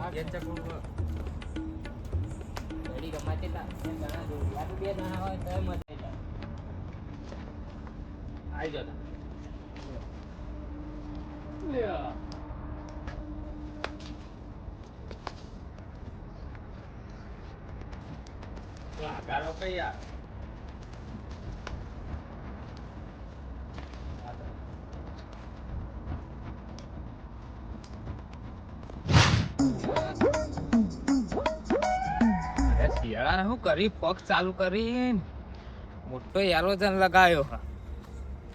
બે ચકું ઘડી ગમાતે તા જણા જોડી આ તો બે જણા હોય તો મજા આવી જતા ગારો કઈ યાર શિયાળા શું કરી પગ ચાલુ કરી મોટો એરોજન લગાવ્યો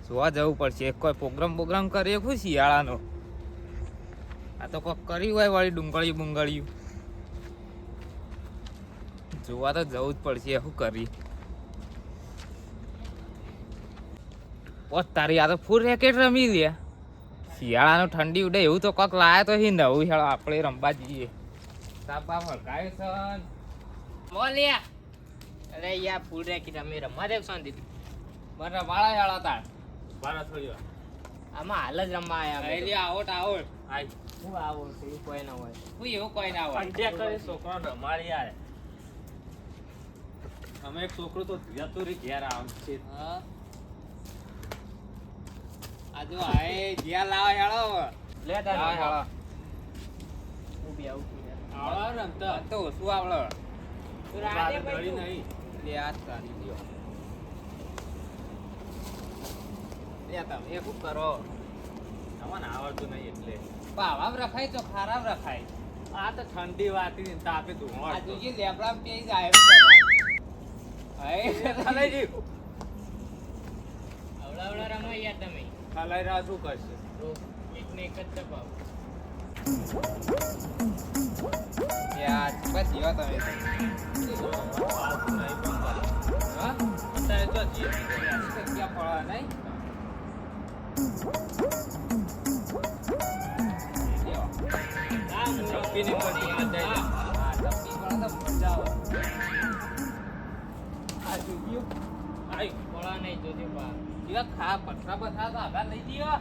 જોવા જવું પડશે કોઈ પ્રોગ્રામ કરીએ શું શિયાળાનો આ તો કોક કરી હોય વાળી ડુંગળિયું જોવા તો જવું જ પડશે શું કરી પોત તારી આ તો ફૂલ રેકેટ રમી લે શિયાળાનું ઠંડી ઉડે એવું તો કોક લાયા તો નવું હેળો આપણે રમવા જઈએ સાબા હળકાય સન મોલિયા અરે યાર ફૂલ રેકેટ અમે રમવા દેવ શાંતિ મારા વાળા હેળા તાર બારા થોડી વાર આમાં હાલ જ રમવા આયા એટલે આવટ આઈ હું આવો છું કોઈ ના હોય હું એવું કોઈ ના હોય અંડ્યા કરે છોકરો રમાડી યાર અમે એક છોકરો તો જતુરી ઘેર આવ છે હા આ જો આય જ્યાં લાવ હેળો લે તાર હેળો હું બી આવું છું આવડો રમતા તો શું આવડો તું રાતે ઘડી પડી નહીં લે આ તારી દિયો લે તમે એ શું કરો તમને આવડતું નહીં એટલે બાવામ રખાય તો ખરાબ રખાય આ તો ઠંડી વાતી ને તાપે ધુમાડો આ જોજી લેબડા પેઈ જાય હે ખાલી જી આવડા રમાય યાર તમે ખાલી રા શું કરશે એક ને એક જ દબાવ યાર બસ જીવા તમે હા અત્યારે તો ક્યાં પડવા નહીં ટપીને પડી મજા હા ટપી પડે તો મજા આવે આ જોયું આઈ બોલા નહીં જોજે બા જીવા ખા પથરા પથરા તો આગળ લઈ જીવા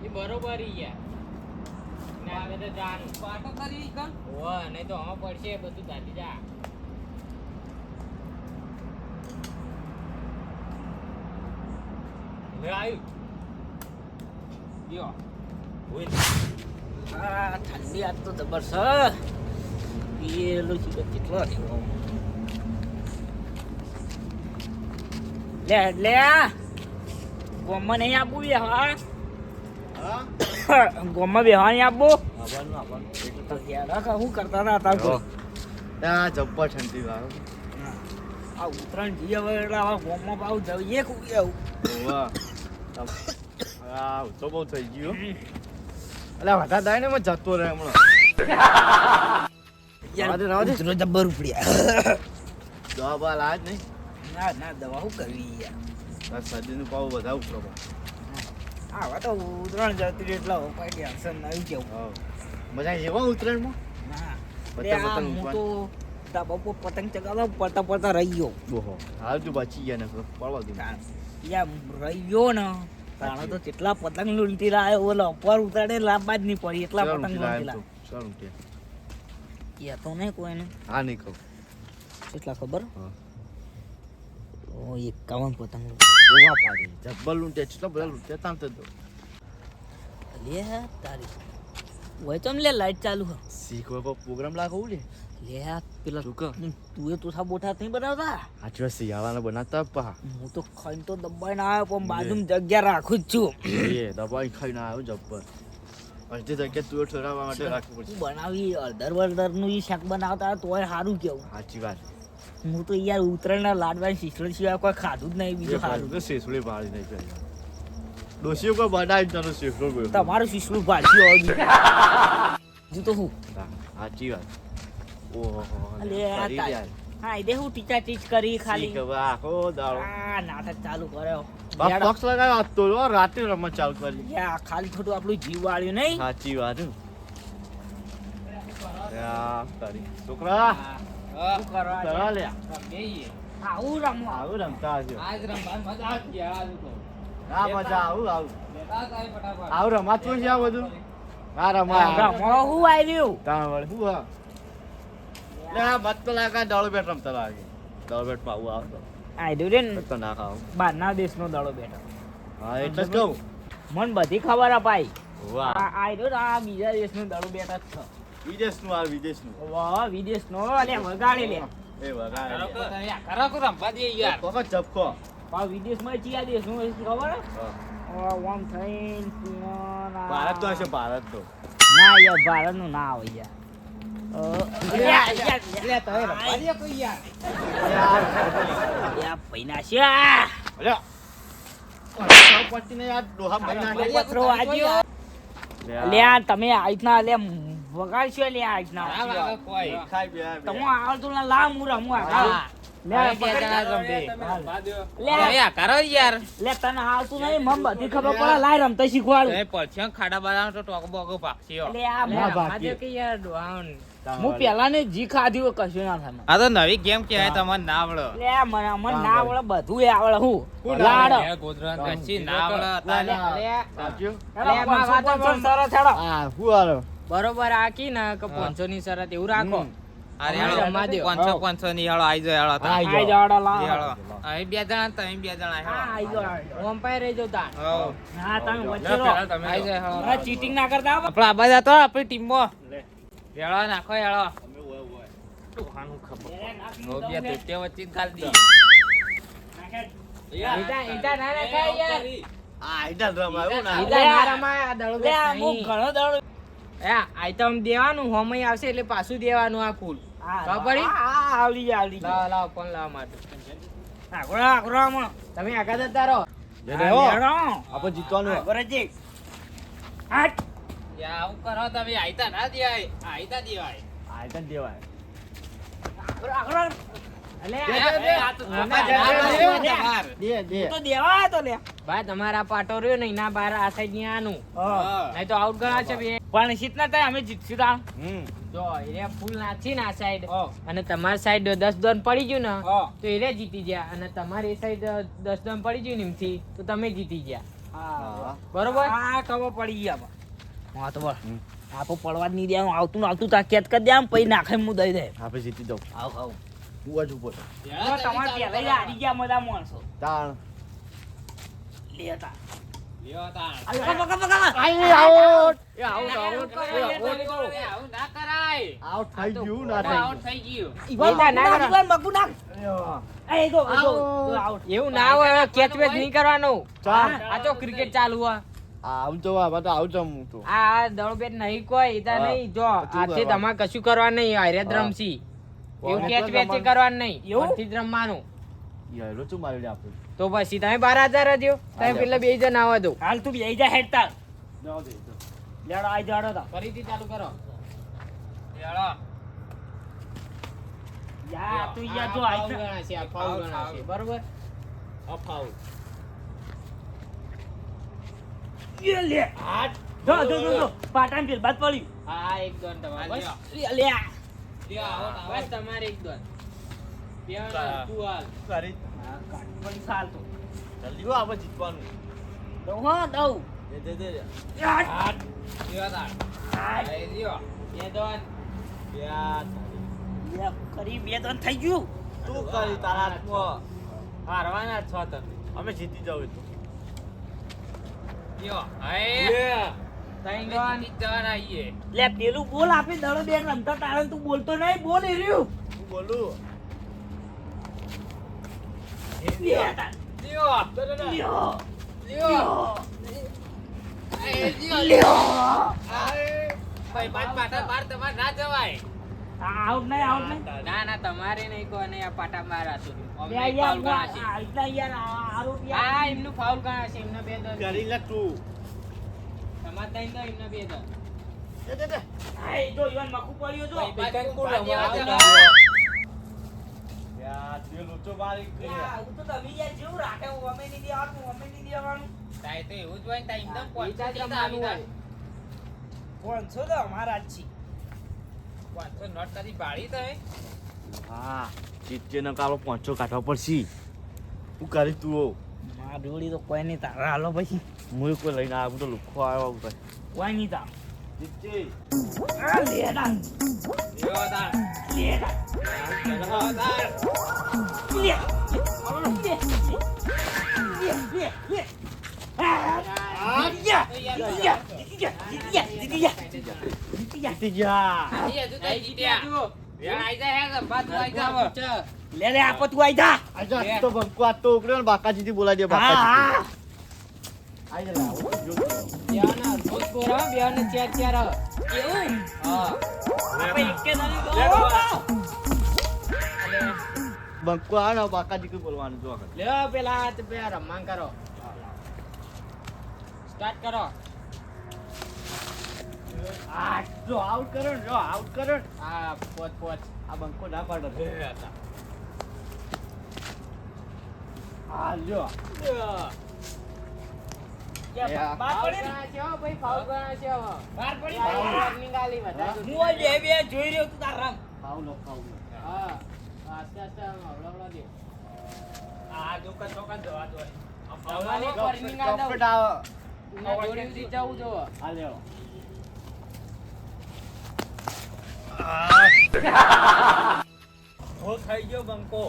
એ બરોબર ઈ યાર ને આવે તો જાન પાટો કરી કન ઓ નહીં તો હમ પડશે બધું દાદી જા લે આયુ યો ઓય આ ઠંડી આજ તો જબર છે પેલું છે કેટલો થયો લે ગોમમાં નહીં આપવું બે હા ગોમમાં બેહવા નહીં આપવું તો યાર શું કરતા હતા તાર ત્યાં જબ્બર ઠંડી વાળો આ ઉત્તરાયણ જઈએ હવે એટલે આવા ગોમમાં પાછું જઈએ કું આવું વાહ તો બહુ થઈ ગયો એટલે વધારે થાય ને જતો રહે હમણાં ઉતરો જબ્બર ઉપડ્યા દવા બા લાજ નહીં ના દવા શું કરવી યાર શરદીનું પાવ બધા ઉપરો આવા તો ઉત્તરાયણ જતી રહી એટલે હવે કોઈ ટેન્શન નહીં કેવું મજા આવી જેવા ઉત્તરાયણમાં ના પતંગ હું ઉડવા. તો ધાબા પર પતંગ ચગાવતા પડતા રહી ગયો ઓહો હાલ તું બચી ગયા ને પડવા દઉં યા રહી ગયો ને તાણે તો કેટલા પતંગ લૂંટી લાયો ઓલો ઉપર ઉતારે લાંબા જ નહીં પડી એટલા પતંગ લૂંટી લાયો સારું કે યા તો નહીં કોઈને હા નહીં કહું કેટલા ખબર હા 51 પતંગ ગોવા પાડી જબ્બર લૂંટે કેટલા બધા લૂંટે તામ તો લે તારી ઓય તો લે લાઈટ ચાલુ હ શીખવા પર પ્રોગ્રામ લાગવું લે લે પેલા શું કહો? તું એ તોથા બોઠા નહીં બનાવતા આટલા શિયાળાને બનાવતા પા હું તો ખાઈને તો દબાઈને આવ્યો પણ બાજુમાં જગ્યા રાખું જ છું એ દબાઈ ખાઈને આવ્યો જબ્બર અડધી જગ્યા તું ઠરાવવા માટે રાખવું પડશે તું બનાવી અડધર ઈ શાક બનાવતા તોય સારું કેવું સાચી વાત હું તો યાર ઉતરાયણના લાડવાની શીશળ સિવાય કોઈ ખાધું જ નહીં બીજું સારું તો શેસુડી પાડી નહીં પહેલા ડોસીઓ કોઈ બનાવી તને શેસડો ગયો તમારું શીશલું ભાડ્યું આવી બીજું તો હું સાચી વાત ઓહો અલે આ તાર- હા એ હું ટીચા ટીચ કરી ખાલી આખો દાડો આ નાટક ચાલુ કર્યો બોક્સ લગાવ્યો આજ તો રાતે રમત ચાલુ કરી યા ખાલી ખોટું આપણું જીવ વાળ્યું નહીં સાચી વાત તારી છોકરા શું કરવા તરા લે રમીએ આવું રમવા આવું રમતા હજો આજ રમવા મજા આવી ગયા આજ તો ના મજા આવું લેતા જાય ફટાફટ આવું રમાતું છે આ બધું આ રમા રમો હું આવ્યું તાણ વળી હું હા લે આ મત તો લાગે દળો બેટ રમતા લાગે દળો બેટ માં આવું આવતો આયડો રે ને તો ના ખાવ બહારના દેશનો દડો બેઠો હા એટલે જ કહું મને બધી ખબર અપાઈ વાહ આયડો આ બીજા દેશનો દડો બેઠા જ છે વિદેશનું આ વિદેશનું વાહ વિદેશનો લે વગાડે લે એ વગાડે કરો કો રમવા દે યાર કોકો ચપકો પા વિદેશમાં ચિયા દેશનું હોય છે ખબર હે? હા. ઓમ થઈને પૂના ભારત તો હશે ભારત તો ના યાર ભારતનું ના આવે યાર લે તો રમવા દે કોઈ યાર યા પૈના છે આ. અલ્યા પચીને યાર ડોહા મહિના પત્રો વાગ્યો. લે આ તમે આ રીતના લે વગાડશો લે આ રીતના ના વાગે કોઈ ખાઈ બે તમે આવતું ના લા મુરા મુ આ લે હવે બે પકડ. જણા રમશે. લે હવે આ કરો યાર લે તને આવતું નહીં મમ બધી ખબર પડે લાય રમતા શીખવાડું એ પડશે ખાડા બાડા તો ટોક બોક ભાગશે લે આ ના મુ- ભાગીએ. કે યાર ડોહાણ હું પેલા ને જી ખાધ્યું કશું ના થાય આ તો નવી ગેમ કહેવાય તમને ના આવડે લે મને ના આવડે બધું એ આવડે હું હું લાડ લે ગોધરા કશી ના આવડે તારે. સાચું હેડો, 500 સરસ હેડો. આ હું આલો બરોબર આકી ને કે 500 ની શરત એવું રાખો અરે અમે હાલો, રમવા દ્યો. 500 ની હાલો આઈ જાય હાલો તાર. આઈ આઈ જાઓ, હેડો, લાવો. ઈ હાલો. અહીં બે જણા તમે બે જણા હા, હાલો. આઈ જાઓ, આઈ જાઓ. ઓમ્પાયર રહી જતા હઉ. હા, તમે વચ્ચે લે રહો. પેલા તમે આઈ લો. જાય હા. હા, ચીટિંગ ના કરતા હો. આપણે આબાજ હતો આપણી ટીમમાં હેળો નાખો હેળો અમે ઓય ઓય ડોહાનું ખબર લે, નાખ હો દીધું બે તમે. તૂટે વચ્ચે જ ગાલ દી નાખે. ઈટા ના નાખાય યાર આ આઈડલ રમાયું ના ઈટા ના રમાય આ દડો લે, બેટ આ હું નહીં. ઘણો દડો. એ આઈટમ દેવાનું હોમય આવશે એટલે પાછું દેવાનું આ કુલ હા, ખબર પડી? હા, આવડી જાય, આવડી જાય. લાવ લાવ ફોન લાવ માટે આગળ, આગળ આમાં. તમે આગળ જતા રહો લે લે હો હેડો. આપણે જીતવાનું હે. આગળ જ. હાટ. યા આવું કરો તમે આઈતા ના દેવાય આઈતા દેવાય આઈડલ દેવાય આગળ, આગળ. અલે એ, આ- એ, આ તો અમે તમારે જવા દે. તમાર. દે દે તો દેવા તો લે. ભાઈ તમારા પાટો રહ્યો ને એના બાર આ સાઈડ ની આનું હા. હા. નહીં તો આઉટ ગણા છે બે પણ શીત ના થાય અમે જીતશું તાણ. જો એને ફૂલ નાખી ને આ સાઈડ હા. અને તમારી સાઈડ 10 દોન પડી ગયું ને હા. તો એને જીતી ગયા અને તમારી સાઈડ 10 દોન પડી ગયું ને એમથી તો તમે જીતી ગયા હા. બરોબર આ ખબર પડી ગયા બા. હા તો બોલ. હમ. આ તો પડવા જ નહીં દેવાનું આવતું ને આવતું તા કેદ કરી દે આમ પછી નાખે હું દઈ દે. આપણે જીતી દઉં આવ આવ. હું જ ઉપર જો તમારે પહેલા જ હારી ગયા બધા માણસો. તાણ લેતા. લ્યો તાણ. પકડ, પકડ, પકડ. આઈ આઉટ એ આઉટ આઉટ કરો, આઉટ આઉટ એ આવું ના કરાય આઉટ થઈ ગયું ના આઉટ થઈ થઈ ગયું ઈવન ના કરો. ઈવન મકુ નાખ. ગયું એ જો, જો, આઉટ. જો, આઉટ. એવું ના હોય કેચ વેચ નહીં કરવાનું ચાલ આ તો ક્રિકેટ ચાલુ હોય આવું તો આવા તો આવું જમું તો આ દડો બેટ નહીં કોઈ ઈતા હા. નહીં જો પછી આથી કરવાનું. તમારે કશું કરવાનું નહીં હારે જ હા. રમશી એવું કોને કેચ તો વેચ રમવાનું? કરવાનું નહીં એવું? પરથી જ રમવાનું યાર શું મારી લે આપણે તો પછી તમે 12,000 દ્યો તમે હા, પેલા બે જણ આવવા દો હાલ તું બેહી જા હેડ તાર. જાઓ દે લેડો આઈ જાડો તા. ફરીથી ચાલુ કરો હેળો. યા તું યા જો આ આઈ foul જા. ગણાશે, આ foul Foul, ગણાશે. foul. બરોબર અફાઉ લે લે. હાથ. જો જો જો જો પાટણ પેલ બાદ પડ્યું. હા એક દોન તમારે હા, બસ લ્યો. લે લે. લ્યો, આઉટ, બસ આઉટ. તમારે એક દોન બે હા. તું હાલ કરી હા, કાઢ પણ સાલ તો. જલ્દી હો આપણે જીતવાનું દઉં હો દઉં. દે દે દે યાર. લ્યો તાણ. હાય. એ લ્યો. બે દોન યાર લે કરી બે તો થઈ ગયું. તું કરી તારા હાથમાં હારવાના જ છો તમે અમે જીતી જાવ તો લ્યો. હાય. ત્રણ અમે દોન જીતી જ જવાના છીએ. લે પેલું બોલ આપે દડો બે રમતા તારે તું બોલતો નહીં બોલ એ રહ્યું. હું બોલું લે તાર. લ્યો. લ્યો. લ્યો. એ લ્યો. લ્યો. હાય. ભાઈ બાદ પાટા બાર તમારે ના જવાય આ આઉટ નહીં આઉટ નહીં. ના ના તમારે નહીં કોઈ નહીં આ પાટા મારા હતું લે અમને યાર ફાઉલ ગણાશે આ રીતના યાર આરોપ યાર. હા એમનું ફાઉલ ગણાશે એમના બે દોન કરી લે તું તમારે ત્રણ દોન એમના બે દોન દે દે દે હા, એ જો ઈવન મકુ પડ્યો જો. ભાઈ, બાદ કોણ બાદ રમવા એવા આવતા? જણા. યાર તે લોચો બારી લે, આવું તો તમે યાર જેવું રાખે હું અમે નહીં દેવાનું અમે નહીં દેવાનું. તાય તો એવું જ હોય ને તાય એકદમ બીજા જ 500 રમવાનું હોય. 500 તો અમારા જ છે. 500 નોટ તારી બાળી તો હે. હા જીતજે ન કાલો પાંચસો કાઢવા પડશે હું કરી તું હો મારી જોડી તો કોઈ નહીં તારા હાલો પછી હું કોઈ લઈને આવ્યો તો લુખો આવ્યો ભાઈ કોઈ નહીં તાર. જીતજી. આ લે ના લ્યો તાણ. લે ના ચલો તાણ. લે લે આ યા યા જીતી ગયા. એ હજુ તો જીત્યા. વેણ આઈ જાય હે કે બાદ આઈ જાવ. લે લે આપો તું આઈ જા આજા, આ તો બંકો આ તો ઉકળ્યો ને બાકાજીથી બોલાવી દે. હા બાકાજી હા આઈ જા લાવો. જો. બેવાના રોજ બોરા બેવાને ચાર કેવું હા આપણે એકે દાડી લે દો બાબા. બંકો આવે ને બાકાજી બોલવાનું જો આગળ. લ્યો પેલા હાથ પે રમવાન કરો સ્ટાર્ટ કરો આ જો આઉટ કરો ને, જો આઉટ કરો ને. હા પોચ આ બંકો ના પાડે છે. આ લ્યો. બાર ફાઉલ પડી ને? ગણા છે હો ભાઈ ફાઉલ ગણા છે હો બાર પડી આ ને? warning આલી વધારે હું આ બે જોઈ રહ્યો તું તાર રમ ફાઉલ ફાઉલ. હા આસ્તે આસ્તે હવળવળો દે આ દુકાન દુકાન જવા દો. તમારી warning આ દઉં કપડ આવે. ઉના જોડી સુધી જવું જોવો આ લ્યો. હો થઈ ગયો બંકો.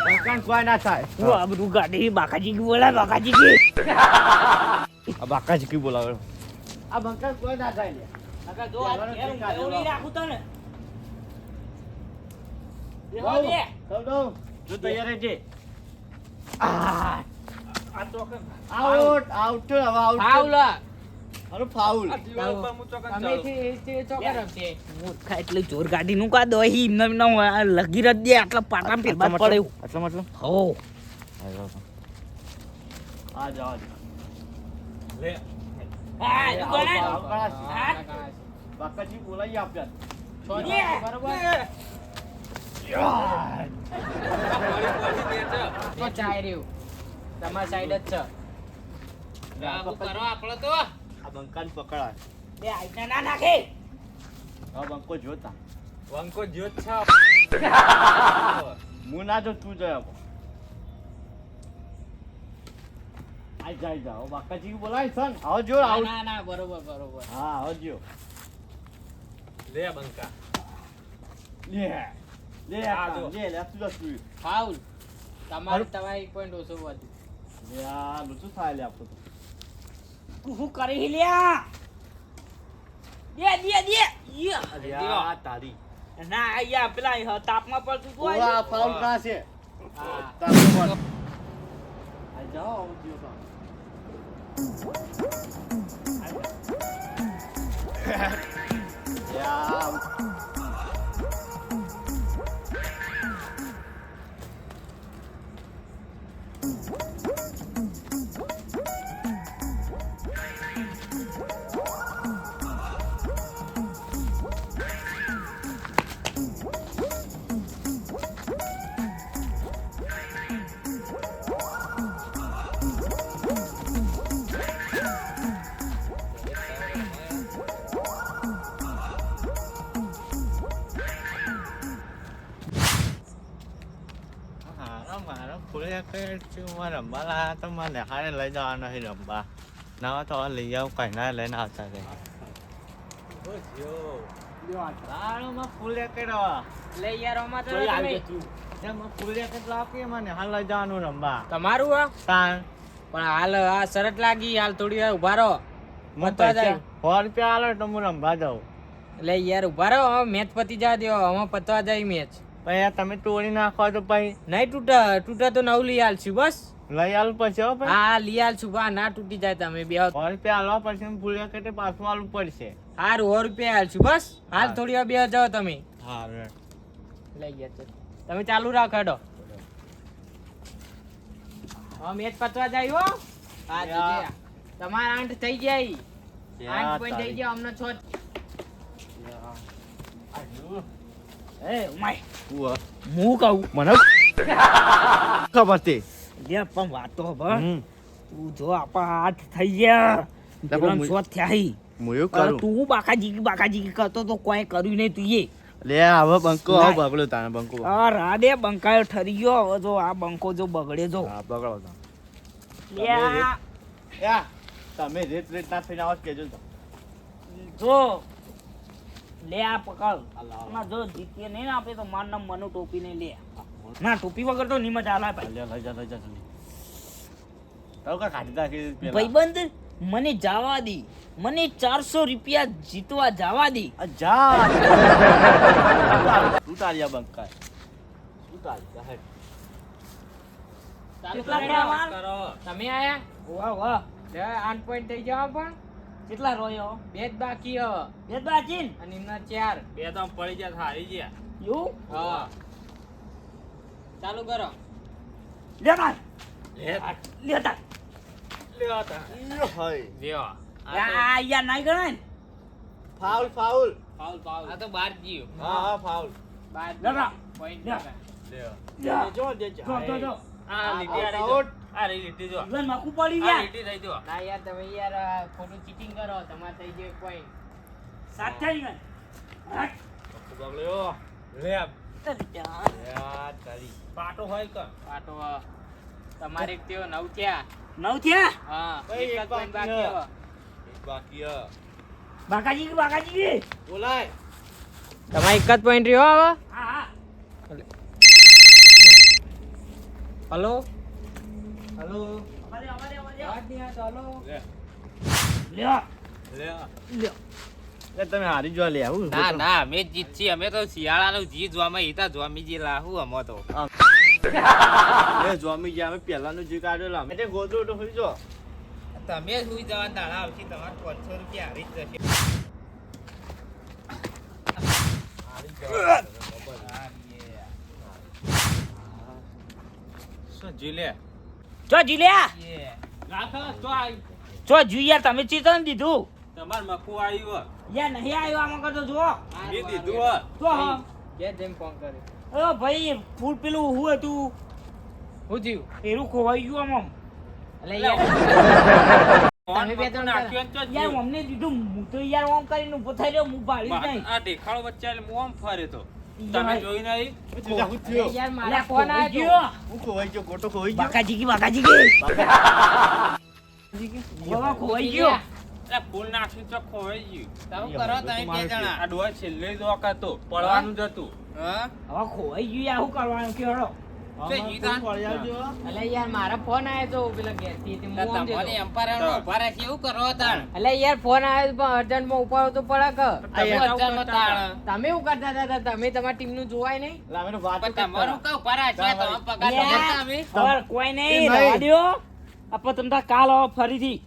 બંકાને કોઈ ના થાય. હું આ બધું ગાડી બાકાજી કી બોલા બાકાજી કી આ બાકાજી બોલાવે. આ બંકાને કોઈ ના થાય લે. નકા જો આ ઘેર ઉડી રાખું તો ને જાઓ. જાઓ, જાઓ. જો તૈયાર રહેજે. આ આ તો કે આઉટ આઉટ હવે આઉટ. ફાઉલ અરે ફાઉલ. આ દિવાલ પર હું ચોકન અમે ચાલું. થી ચોકર રમશે મૂર્ખા એટલે જોર ગાડી નું કા દો હી એમને ના હોય આ લગી રદ દે આટલા પાટા પેર બાદ પડે એવું. આટલા મતલબ હો આ જાઓ. લે. આ તું ગણાય આઉટ, આઉટ. હા. બાકાજી બોલાવી આપ્યા. બરોબર તો ચાય રહ્યું તમારી સાઈડ જ છે આવું કરો આપણે તો. આ બંકાને પકડાય. બે આઈના ના નાખે આ બંકો જોતા. બંકો જ્યોત છે. હું ના જો તું જાય. આઈ જાય જાઓ. બાકાજી બોલાય સન. આવો જો આઉટ. ના ના બરોબર હા આવો જો. લે બંકા. લે લે આ જો. લે લે તું તું. ફાઉલ તમારી એક પોઈન્ટ ઓછો વધુ લે આ લુચું થાય લે આપણું. તું શું કરી લ્યા દે યા અરે આ તારી. ના આયા પેલા તાપમાં પડતું તું ઓવા આઈ ફાઉલ કા છે. હા તારી પર. આઈ જાઓ આવો જો તા. યા મારો ફૂલે કે ચુમા રમવા લાયા તો મને હારે લઈ જવાનો છે રમવા. ના તો લઈ આવું કઈ ના લઈને આવતા રે. તારોમાં ફૂલે કરવા. લે યાર આમાં તો કોઈ તમે આવી જતું. એમાં ફૂલે કે લાપી મને હાલ લઈ જવાનું રમવા. તમારું આ તાણ પણ હાલ આ શરત લાગી હાલ થોડી વાર ઉભા રહો મને પતવા જાય. ₹100 આલે તો હું રમવા જાઉં. એટલે યાર ઉભા રહો હવે મેચ પતી જા દો હવે પતવા જાય મેચ પછી આ તમે તોડી નાખો તો પછી નહીં તૂટે તો નવું લઈ આલશું બસ લઈ આલું પછી હો ભાઈ. હા લઈ આલશું બા ના તૂટી જાય તમે બે ₹100 આલવા પછી ફૂલે કે પાછું આલવું પડશે. હારું ₹100 આલશું બસ હાલ હા. થોડી વાર બે જાઓ તમે હા રે. લઈ ગયા તો તમે ચાલુ રાખો હેડો હવે મેચ પતવા જાય હો હા યા. જોજે તમારા 8 થઈ જાય યા 8 પોઈન્ટ થઈ તારી. ગયા અમને 6 એ ઉમાય ઉવા. હું કહું મને ખબર તે. લે પણ વાતો ખબર હમ. તું જો આપા 8 થઈ ગયા પણ પેલા હું- 6 થયા હી હું એવું અરે કરું. તું બાકાજી કરતો તો કોઈ કર્યું નહીં તું એ લે હવે બંકો ના. હવે બગડ્યો તાને બંકો. આ રાડે બંકાયો ઠરી ગયો હવે જો આ બંકો જો બગડે જો હા બગડો તા. લે આ- યા તમે રેત ના થઈને આવો કેજો તો. જો લે આ પકડ ના જો જીતીએ નહીં ને આપણે તો માર નામ મનુ ટોપી નહીં લે ના ટોપી વગર તો નહીં મજા આવે ભાઈ લઈ જા જલ્દી તારું કા કાઢી નાખી પેલા ભાઈબંધ મને જવા દી મને 400 રૂપિયા જીતવા જવા દી જા તું તારિયા બંકાય તું તારિયા હેડ કેટલા થયા કરો તમે આયા વાહ વાહ 8 પોઈન્ટ થઈ જાવ પણ કેટલા રોયો બે જ બાકી હવે બે બાચીન અને એમના 4 બે તો આમ પડી જાય હારી ગયા યુ હા ચાલુ કરો લેતા લેતા યો હાય લ્યો યા યા નહીં ગણાય ને ફાઉલ ફાઉલ ફાઉલ ફાઉલ આ તો બાર જીવ હા ફાઉલ બાર લેતા પોઈન્ટ લે. લ્યો જો દે જો આ લીટી આ આઉટ. આ રહી લીટી જો જીવન માકુ પડી આ ગયા લીટી રહી જો ના યાર તમે યાર ખોટું ચીટિંગ કરો તમારે થઈ ગયો પોઈન્ટ સાત થઈ ગયા બગલ્યો લે યાર તારી પાટો હોય કે પાટો તમારે એક તેઓ 9 થયા 9 થયા હા ભાઈ, એક જ એક પોઈન્ટ બાકી બાકી હવે બાકી બાકાજી બોલાય તમારે એક જ પોઈન્ટ રહ્યો હવે હા હા હલો હેલો અમારે વાત નહીં આ તો હલો લ્યો લે લ્યો લે તમે હારી જો લે આવું ના ના અમે જીતছি અમે તો શિયાળાનું જી જોવામાં ઈતા જોમી જી લાહુ અમે તો લે જોમી ગયા અમે પહેલાનું જે કાઢેલો અમે તે ગોદડું તો હોઈ જો તમે સુઈ જવા દાડા આવશે તમારે 500 રૂપિયા હારી જ જશે શું જી લે જો જીલ્યા રાખો તો જો જીયા તમે ચીતન દીધું તમાર મકુ આવ્યું યા નહીં આવ્યો આમાં કરતો જો મે દીધું જો હા કે જેમ ફોન કરે ઓ ભાઈ ફૂલ પેલું હું હતું હું થયું એરું ખોવાઈ ગયું આમ એટલે યાર તમે બે ત્રણ નાખ્યો તો યાર અમને દીધું હું તો યાર ઓમ કરીને ઉભો થઈ રહ્યો હું પાડી જ નહીં આ દેખાડો વચ્ચે એટલે હું આમ ફરે તો ઈ તમે ભાઈ. જોઈ નહીં હું થયો યાર અલ્યા, મારા ફોન ખોવાઈ આવ્યો ગયો. હું ખોવાઈ ગયો ગોટો ખોવાઈ ગયો બાકાજી કી બાબા ખોવાઈ ગયો એટલે ફૂલ નાખ્યું તો ખોવાઈ ગયું તમે કરો તમે બે જણા. આ ડોહા છેલ્લે જ વખત પડવાનું જ હતું હા હવે ખોવાઈ ગયું યાર શું કરવાનું કે હળો તે જીતા. એટલે યાર મારા ફોન આવ્યો તો પેલા ઘેરથી તે હું આમ તમારે જતો. એમ્પાયર નો ઉભા રાખી એવું કરો તાણ એટલે યાર ફોન આવ્યો પણ અર્જન્ટમાં ઉપાડો તો પડે કે તમે અચાનક તાણ તમે એવું કરતા હતા તમે તમારી ટીમનું જોવાય નહીં લાવેનો વાત પણ તમારું કા ઉભા રાખ્યા તમે પગાર યાર, નહોતા અમે હવે કોઈ એ નહીં ભાઈ. રવા દ્યો આપણે તમને કાલ આવો ફરીથી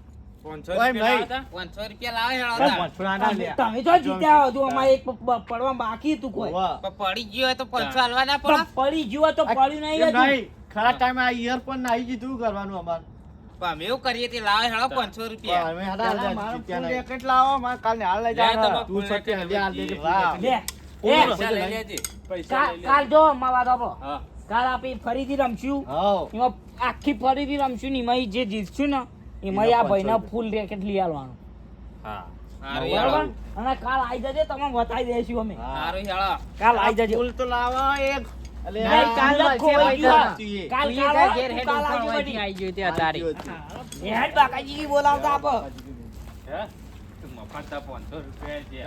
500 ઓય રૂપિયા ભાઈ. લાવતા? 500 રૂપિયા લાવે હેળો તાણ. તમે જો જીત્યા હતું અમારે એક પડવા બાકી હતું કોઈ પણ પડી ગયો હોય તો 500 હાલવા ના પડે પણ પડી ગયો તો પડ્યું નહીં હજુ. ખરા ટાઈમે આ ઇયરફોન નાઈ જીધું કરવાનું અમાર પણ અમે એવું કરીએ તે લાવે હેળો 500 રૂપિયા અમે હડા પેલા જીત્યા મારો નહીં. કેટલા આવો માર કાલને હાલ લઈ લે જા તમે તું ફૂલ સત્ય રેકેટ હજી હાલ દેજે વાહ. લે એ પૈસા લઈ લેજે પૈસા કાલ લઈ લેજે. કાલ જો માવા દો હા કાલ આપણે ફરીથી રમશું હાઉ એમાં આખી ફરીથી રમશું ને એમાં જે જીતશું ને એમાં આ ભાઈને ફૂલ રેકેટ લઈ આવવાનું હા હારું બરાબર હેળો. અને કાલ આવી જજે તમે બતાવી દઈશું અમે હારું હેળો. કાલ આવી જજે ફૂલ તો લાવો એક અલે નહીં, કાલ આ લખો હોય પૈસા ગયો. જોઈએ. કાલ તું કાલ એ આવો, ઘેર હેડ કાલ ઉપર આવજો વહીથી બધી. આવી ગયું ત્યાં તારી હેડ બાકાજી કી બોલાવતા આપો હે તું મફતના 500 રૂપિયા છે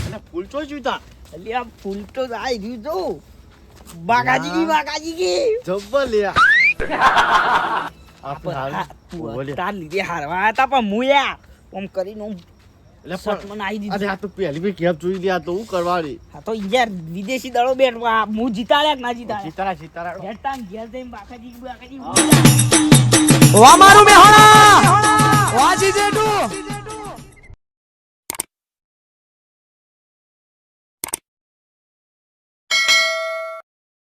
અલે ફૂલ તો જીતા અલ્યા ફૂલ તો આવી ગયું તો બાકાજી કી જબ્બર લે તું તાર લીધે હારવા હતા પણ મુયા ઓમ કરીને ઓમ એટલે સટમાં નાઈ દીધું. અરે આ તો પહેલી બી કેપ જોઈ લે આ તો હું કરવાની હા તો યાર વિદેશી દળો બેઠવા હું જીતાડ્યા કે ના જીતાડ્યા સીતારા સીતારા હેડ તાન ઘેર જઈને બાકાજી અમારું મેહોણા